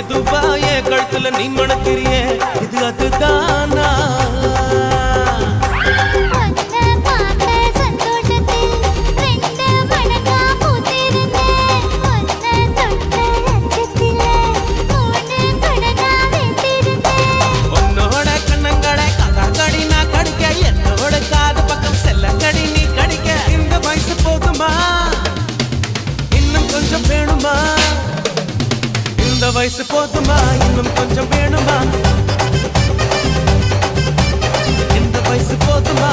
மெதுவா என் கழுத்துல நீ மணக்கிறியே இது அதுதானா இந்த வயசு போதுமா இன்னும் கொஞ்சம் வேணுமா இந்த வயசு போதுமா